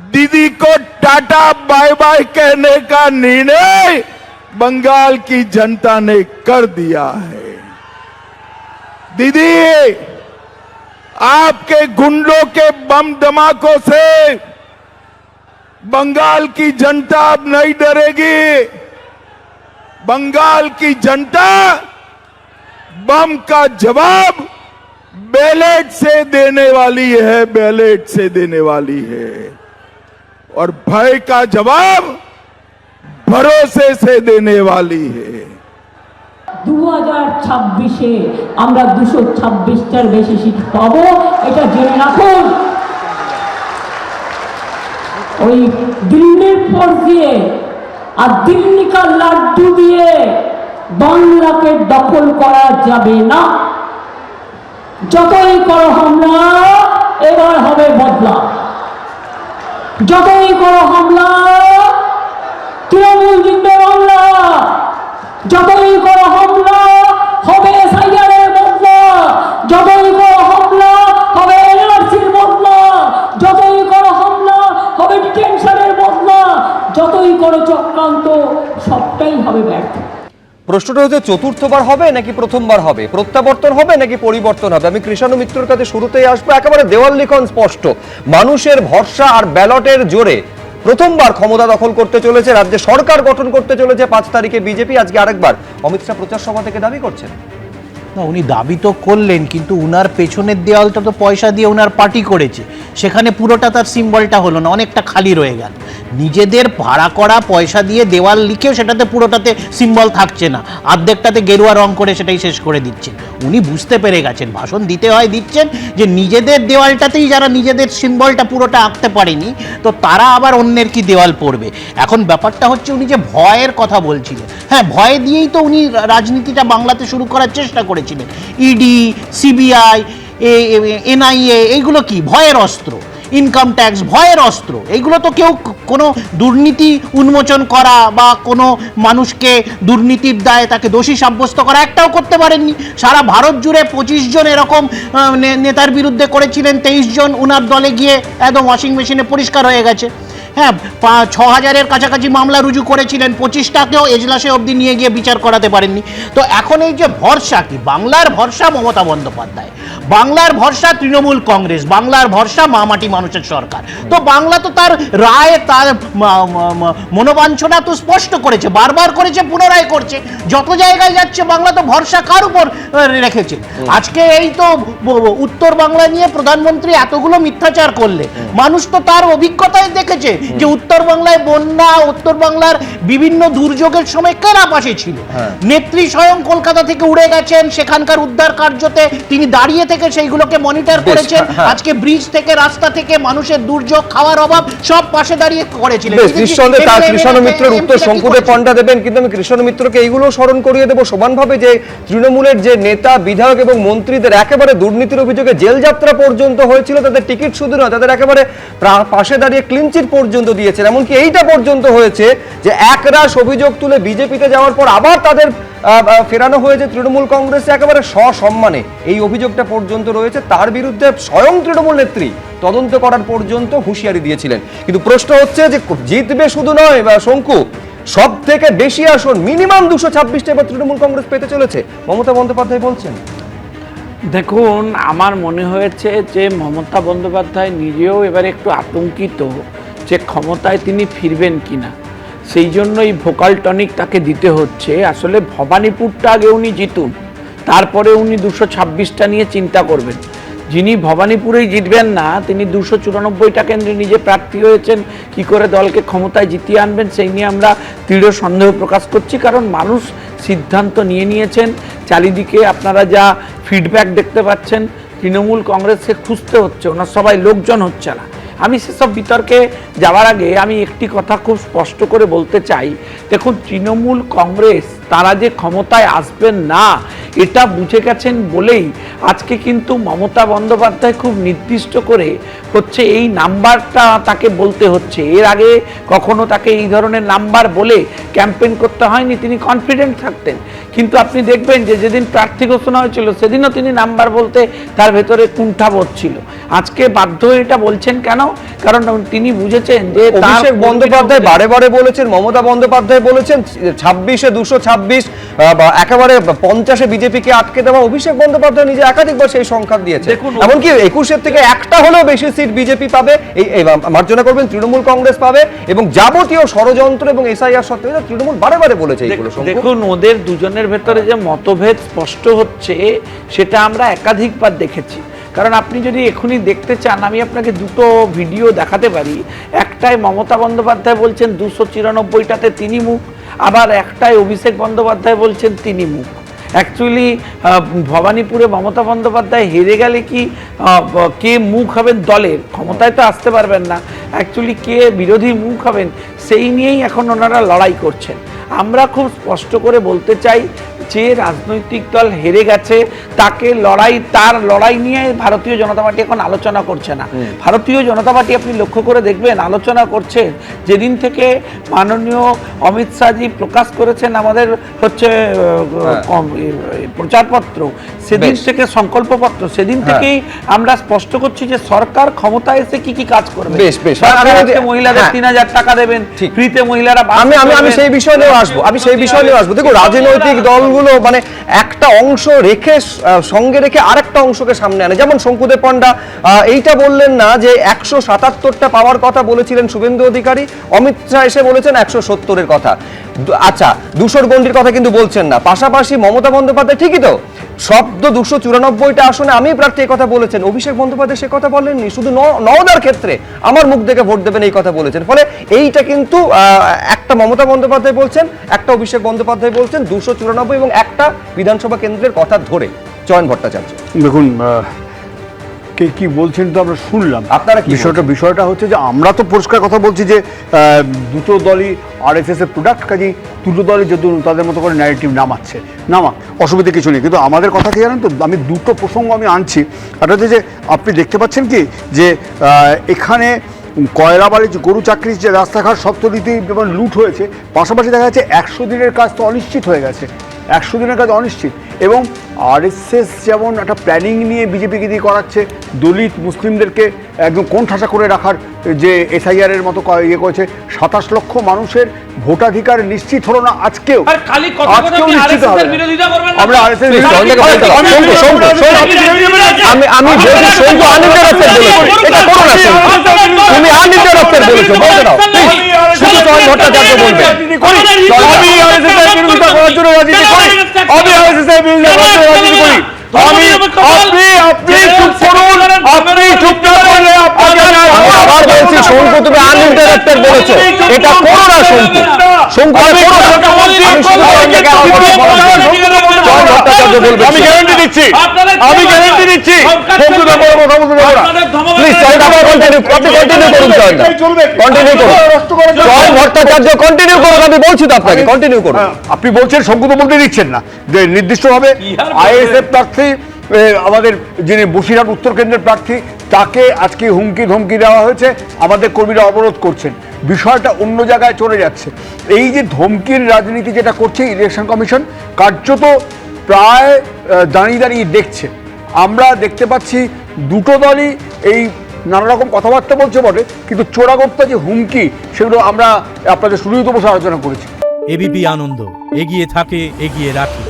दीदी को tata bye bye कहने का निर्णय बंगाल की जनता ने कर दिया है। दीदी, आपके गुंडों के बम धमाकों से बंगाल की जनता अब नहीं डरेगी। बंगाल की जनता बम का जवाब बैलेट से देने वाली है, बैलेट से देने वाली है, और भय का जवाब भरोसे से देने वाली है। 2026-এ আমরা 226টার বেশি সিট পাবো, এটা জেনে রাখুন। ওই দিল্লির পর দিয়ে আর দিল্লি কা লাড্ডু দিয়ে বাংলাকে দখল করা যাবে না। যতই করো হামলা, এবার হবে বদলা। যতই করো হামলা, তৃণমূল জিতবে বাংলা। যতই করো হামলা, হবে এসআইআর এর বদলা। যতই করো হামলা, হবে এনআরসির বদলা। যতই করো হামলা, হবে ডিটেনশনের বদলা। যতই করো চক্রান্ত, সবটাই হবে ব্যর্থ। প্রশ্নটা হচ্ছে চতুর্থবার হবে নাকি প্রথমবার হবে, প্রত্যাবর্তন হবে নাকি পরিবর্তন হবে। আমি কৃষাণু মিত্রর কাছে শুরুতেই আসবো। একেবারে দেওয়াল লিখন স্পষ্ট, মানুষের ভরসা আর ব্যালটের জোরে প্রথমবার ক্ষমতা দখল করতে চলেছে, রাজ্যে সরকার গঠন করতে চলেছে 5 তারিখে বিজেপি। আজকে আরেকবার অমিত শাহ প্রচার সভা থেকে দাবি করছেন। না, উনি দাবি তো করলেন, কিন্তু উনার পেছনের দেওয়ালটা তো পয়সা দিয়ে উনার পার্টি করেছে, সেখানে পুরোটা তার সিম্বলটা হলো না, অনেকটা খালি রয়ে গেল। নিজেদের ভাড়া করা পয়সা দিয়ে দেওয়াল লিখেও সেটাতে পুরোটাতে সিম্বল থাকছে না, অর্ধেকটাতে গেরুয়া রং করে সেটাই শেষ করে দিচ্ছেন। উনি বুঝতে পেরে গেছেন, ভাষণ দিতে হয় দিচ্ছেন, যে নিজেদের দেওয়ালটাতেই যারা নিজেদের সিম্বলটা পুরোটা আঁকতে পারেনি, তো তারা আবার অন্যের কি দেওয়াল পড়বে। এখন ব্যাপারটা হচ্ছে, উনি যে ভয়ের কথা বলছিলেন, হ্যাঁ, ভয় দিয়েই তো উনি রাজনীতিটা বাংলাতে শুরু করার চেষ্টা করেছিলেন। ইডি, সিবিআই, এনআইএ, এইগুলো কি ভয়ের অস্ত্র? ইনকাম ট্যাক্স ভয়ের অস্ত্র। এইগুলো তো কেউ কোনো দুর্নীতি উন্মোচন করা বা কোনো মানুষকে দুর্নীতির দায়ে তাকে দোষী সাব্যস্ত করা একটাও করতে পারেননি। সারা ভারত জুড়ে 25 জন এরকম নেতার বিরুদ্ধে করেছিলেন, 23 জন উনার দলে গিয়ে একদম ওয়াশিং মেশিনে পরিষ্কার হয়ে গেছে। হ্যাঁ, 6000-এর কাছাকাছি মামলা রুজু করেছিলেন, 25টাকেও এজলাসে অবধি নিয়ে গিয়ে বিচার করাতে পারেননি। তো এখন এই যে ভরসা, কি বাংলার ভরসা মমতা বন্দ্যোপাধ্যায়, বাংলার ভরসা তৃণমূল কংগ্রেস, বাংলার ভরসা মামাটি মানুষের সরকার। তো বাংলা তো তার রায়, তার মনোবাঞ্ছনা তো স্পষ্ট করেছে, বারবার করেছে, পুনরায় করছে। যত জায়গায় যাচ্ছে বাংলা তো ভরসা কার উপর রেখেছে। আজকে এই তো উত্তর বাংলা নিয়ে প্রধানমন্ত্রী এতগুলো মিথ্যাচার করলে, মানুষ তো তার অভিজ্ঞতায় দেখেছে যে উত্তর বাংলায় বন্যা, উত্তর বাংলার বিভিন্ন দুর্যোগের সময় কারা পাশে ছিল। নেত্রী স্বয়ং কলকাতা থেকে উড়ে গেছেন, সেখানকার উদ্ধার কার্যতে তিনি দাঁড়িয়ে থেকে সেইগুলোকে মনিটর করেছেন। আজকে ব্রিজ থেকে, রাস্তা থেকে মানুষের দুর্যোগ, খাওয়ার অভাব সব পাশে দাঁড়িয়ে করেছিলেন। নিঃসন্দেহে তার কৃষাণু মিত্রের উত্তর শঙ্কুতে পণ্ডা দেবেন, কিন্তু আমি কৃষাণু মিত্রকে এইগুলো স্মরণ করিয়ে দেবো সমানভাবে যে তৃণমূলের যে নেতা, বিধায়ক এবং মন্ত্রীদের একেবারে দুর্নীতির অভিযোগে জেল যাত্রা পর্যন্ত হয়েছিল, তাদের টিকিট শুধু নয়, তাদের একেবারে পাশে দাঁড়িয়ে ক্লিনচিট পর্যন্ত দিয়েছেন। এমনকি এইটা পর্যন্ত হয়েছে যে একরাশ অভিযোগ তুলে বিজেপিতে যাওয়ার পর আবার তাদের ফেরানো হয়েছে তৃণমূল কংগ্রেসে একেবারে সসম্মানে। এই অভিযোগটা পর্যন্ত রয়েছে, তার বিরুদ্ধে স্বয়ং তৃণমূল নেত্রী তদন্ত করার পর্যন্ত হুঁশিয়ারি দিয়েছিলেন। কিন্তু প্রশ্ন হচ্ছে যে জিতবে শুধু নয়, শঙ্কু, সব থেকে বেশি আসন মিনিমাম 226টা এবার তৃণমূল কংগ্রেস পেতে চলেছে, মমতা বন্দ্যোপাধ্যায় বলছেন। দেখুন, আমার মনে হয়েছে যে মমতা বন্দ্যোপাধ্যায় নিজেও এবার একটু আতঙ্কিত যে ক্ষমতায় তিনি ফিরবেন কিনা। সেই জন্যই ভোকাল টনিক তাকে দিতে হচ্ছে। আসলে ভবানীপুরটা আগে উনি জিতুন, তারপরে উনি 226টা নিয়ে চিন্তা করবেন। যিনি ভবানীপুরেই জিতবেন না, তিনি 294টা কেন্দ্রে নিজে প্রার্থী হয়েছেন, কি করে দলকে ক্ষমতায় জিতিয়ে আনবেন সেই নিয়ে আমরা দৃঢ় সন্দেহ প্রকাশ করছি। কারণ মানুষ সিদ্ধান্ত নিয়ে নিয়েছেন। চারিদিকে আপনারা যা ফিডব্যাক দেখতে পাচ্ছেন, তৃণমূল কংগ্রেসকে খুঁজতে হচ্ছে, ওনার সবাই লোকজন হচ্ছে না। আমি সেসব বিতর্কে যাওয়ার আগে আমি একটি কথা খুব স্পষ্ট করে বলতে চাই। দেখুন, তৃণমূল কংগ্রেস তারা যে ক্ষমতায় আসবেন না এটা বুঝে গেছেন বলেই আজকে কিন্তু মমতা বন্দ্যোপাধ্যায় খুব নির্দিষ্ট করে হচ্ছে এই নাম্বারটা তাকে বলতে হচ্ছে। এর আগে কখনো তাকে এই ধরনের নাম্বার বলে ক্যাম্পেইন করতে হয়নি, তিনি কনফিডেন্ট থাকতেন। কিন্তু আপনি দেখবেন যে যেদিন প্রার্থী ঘোষণা হয়েছিল সেদিনও তিনি নাম্বার বলতে তার ভেতরে কুণ্ঠাবোধ ছিল। আজকে বাধ্য হয়ে এটা বলছেন কেন? কারণ তিনি বুঝেছেন যে অভিষেক বন্দ্যোপাধ্যায় বারে বারে বলেছেন, মমতা বন্দ্যোপাধ্যায় বলেছেন 26-এ 226, একেবারে 50-এ বিজেপিকে আটকে দেওয়া। অভিষেক বন্দ্যোপাধ্যায় নিজে একাধিকবার সেই সংখ্যা দিয়েছে। এমনকি 21-এর থেকে একটা হলেও বেশি সিট বিজেপি পাবে, এই মার্জনা করবেন তৃণমূল কংগ্রেস পাবে, এবং যাবতীয় ষড়যন্ত্র এবং এসআইআর সত্ত্বেও তৃণমূল বারে বারে বলেছে এইগুলো। দেখুন, ওদের দুজনের ভেতরে যে মতভেদ স্পষ্ট হচ্ছে সেটা আমরা একাধিকবার দেখেছি। কারণ আপনি যদি এখনই দেখতে চান, আমি আপনাকে দুটো ভিডিও দেখাতে পারি। একটাই মমতা বন্দ্যোপাধ্যায় বলছেন 294টাতে তিনি মুখ, আবার একটাই অভিষেক বন্দ্যোপাধ্যায় বলছেন তিনি মুখ। অ্যাকচুয়ালি ভবানীপুরে মমতা বন্দ্যোপাধ্যায় হেরে গেলে কি কে মুখ হবেন দলের, ক্ষমতায় তো আসতে পারবেন না, অ্যাকচুয়ালি কে বিরোধী মুখ হবেন সেই নিয়েই এখন ওনারা লড়াই করছেন। আমরা খুব স্পষ্ট করে বলতে চাই যে রাজনৈতিক দল হেরে গেছে তার লড়াই নিয়ে ভারতীয় জনতা পার্টি এখন আলোচনা করছে না। ভারতীয় জনতা পার্টি আপনি লক্ষ্য করে দেখবেন আলোচনা করছে যেদিন থেকে মাননীয় অমিত শাহজি প্রকাশ করেছেন আমাদের হচ্ছে প্রচারপত্র, সেদিন থেকে সংকল্পপত্র, সেদিন থেকেই আমরা স্পষ্ট করছি যে সরকার ক্ষমতায় এসে কি কি কাজ করবে। মহিলাদের 3000 টাকা দেবেন ফ্রিতে, মহিলারা আমি সেই বিষয় নিয়ে আসবো। দেখো, রাজনৈতিক দলগুলো মানে একটা অংশ রেখে সঙ্গে রেখে আরেকটা অংশকে সামনে আনে। যেমন শঙ্কুদেব পণ্ডা এইটা বললেন না যে 177টা পাওয়ার কথা বলেছিলেন শুভেন্দু অধিকারী, অমিত শাহ এসে বলেছেন 170-এর কথা। আচ্ছা, 200-র গন্ডির কথা কিন্তু বলছেন না। পাশাপাশি মমতা বন্দ্যোপাধ্যায় ঠিকই তো শব্দ 294টা আসনে আমি প্রার্থী এই কথা বলেছেন, অভিষেক বন্দ্যোপাধ্যায় সে কথা বলেননি। শুধু নওদার ক্ষেত্রে আমার মুখ দেখে ভোট দেবেন এই কথা বলেছেন। ফলে এইটা কিন্তু একটা মমতা বন্দ্যোপাধ্যায় বলছেন, একটা অভিষেক বন্দ্যোপাধ্যায় বলছেন 294 এবং একটা বিধানসভা কেন্দ্রের কথা ধরে। চয়ন ভট্টাচার্য, দেখুন কে কি বলছেন তো আমরা শুনলাম। আপনারা কি বিষয়টা হচ্ছে যে আমরা তো পরিষ্কার কথা বলছি যে দুটো দলই আরএসএস এর প্রোডাক্ট, কাজেই দুটো দলই যদি তাদের মতো করে ন্যারেটিভ নামাক অসুবিধা কিছু নেই। কিন্তু আমাদের কথা কি জানেন তো, আমি দুটো প্রসঙ্গ আমি আনছি। একটা হচ্ছে যে আপনি দেখতে পাচ্ছেন কি যে এখানে কয়লাবাড়ি যে গরু চাকরির যে রাস্তাঘাট সপ্তরীতি যেমন লুট হয়েছে, পাশাপাশি দেখা যাচ্ছে 100 দিনের কাজ তো অনিশ্চিত হয়ে গেছে, 100 দিনের কাজ অনিশ্চিত। এবং আরএসএস যেমন একটা প্ল্যানিং নিয়ে বিজেপিকে দিয়ে করাচ্ছে, দলিত মুসলিমদেরকে একদম কোণঠাসা করে রাখার যে এসআইআর এর মতো ইয়ে করেছে, 27 লক্ষ মানুষের ভোটাধিকার নিশ্চিত হলো না আজকেও, নিশ্চিত হবে। আমরা আরএসএস আমি গ্যারান্টি দিচ্ছি আপনি বলছেন শঙ্কুত বলতে দিচ্ছেন না যে নির্দিষ্টভাবে আইএসএফ প্রার্থী আমাদের যিনি বসিরহাট উত্তর কেন্দ্রের প্রার্থী তাকে আজকে হুমকি ধমকি দেওয়া হয়েছে, আমাদের কর্মীরা অবরোধ করছেন। বিষয়টা অন্য জায়গায় চলে যাচ্ছে। এই যে ধমকির রাজনীতি যেটা করছে ইলেকশন কমিশন, কার্যত প্রায় দাঁড়িয়ে দেখছে। আমরা দেখতে পাচ্ছি দুটো দলই এই নানা রকম কথাবার্তা বলছে বটে, কিন্তু চোরাগোপ্তা যে হুমকি সেগুলো আমরা আপনাদের শুরুই তো বসে আলোচনা করেছি। এবিপি আনন্দ, এগিয়ে থাকে, এগিয়ে রাখে।